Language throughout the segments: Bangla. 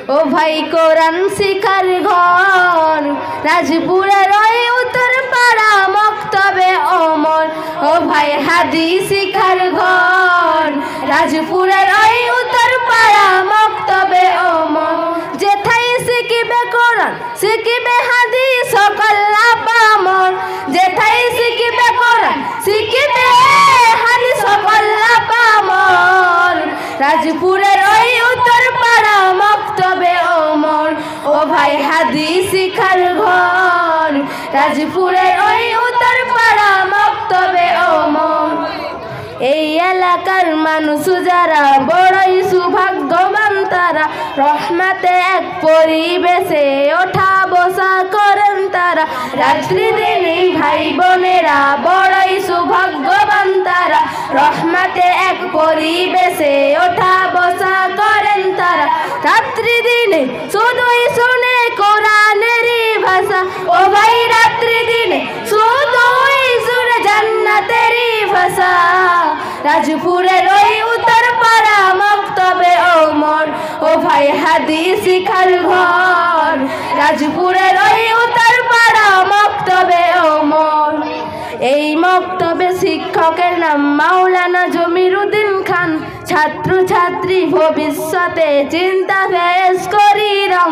ও ভাই কোরআন শিখার ঘর রাজপুরের ওই উত্তর পাড়া মক্তবে ওমর। ও ভাই হাদিস শিখার ঘর রাজপুরের ওই উত্তর পাড়া মক্তবে ওমর। যেথায় শিখিবে কোরআন শিখিবে হাদিস সকল লাপামর। যেথায় শিখিবে কোরআন শিখিবে হাদিস সকল লাপামর। রাজপুরের ওই উত্তর পাড়া মক্তবে ওমর। ও ভাই হাদিস শিখার ঘর রাজপুরের ওই উত্তর পাড়া মক্তবে ওমর। এই এলাকার মানুষ যারা বড়ই সৌভাগ্যবান তারা, রহমতে এক পরিবেশে ওঠা বসা করেন তারা। রাত্রি দিনে ভাই বোনেরা বড়ই সৌভাগ্যবান তারা, রহমতে এক পরিবেশে ওঠা বসা করেন তারা। রাত্রি দিনে শুধুই শুনে কোরআনেরই ভাষা। ও ভাই রাত্রি দিনে শুধুই শুনে জান্নাতেরই ভাষা। রাজপুরের ওই উত্তর পাড়া মক্তবে ওমর। ও ভাই হাদিস শিখার ঘর রাজপুরের ওই উত্তর পাড়া মক্তবে ওমর। এই মক্তবে শিক্ষকের নাম মাওলানা জমিরুদ্দিন খান। ছাত্র ছাত্রী ভবিষ্যতে চিন্তা ফেস করিলাম,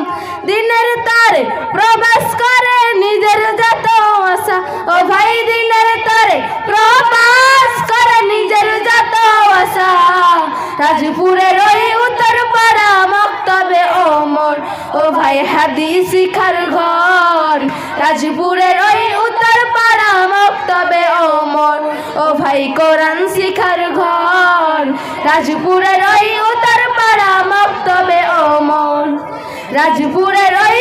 দিনের তারে প্রবাস করে নিজের যত আশা। ও ভাই দিনের তারে প্রবাস করে নিজের যত আশা। রাজপুরের ওই উত্তর পাড়া মক্তবে ওমর। ও ভাই হাদিস শিখার ঘর রাজপুরের ওই উত্তর পাড়া মক্তবে ওমর। ও ভাই কোরআন শিখার ঘর রাজপুরের ওই উত্তর পাড়া মক্তবে ওমর। রাজপুরের ওই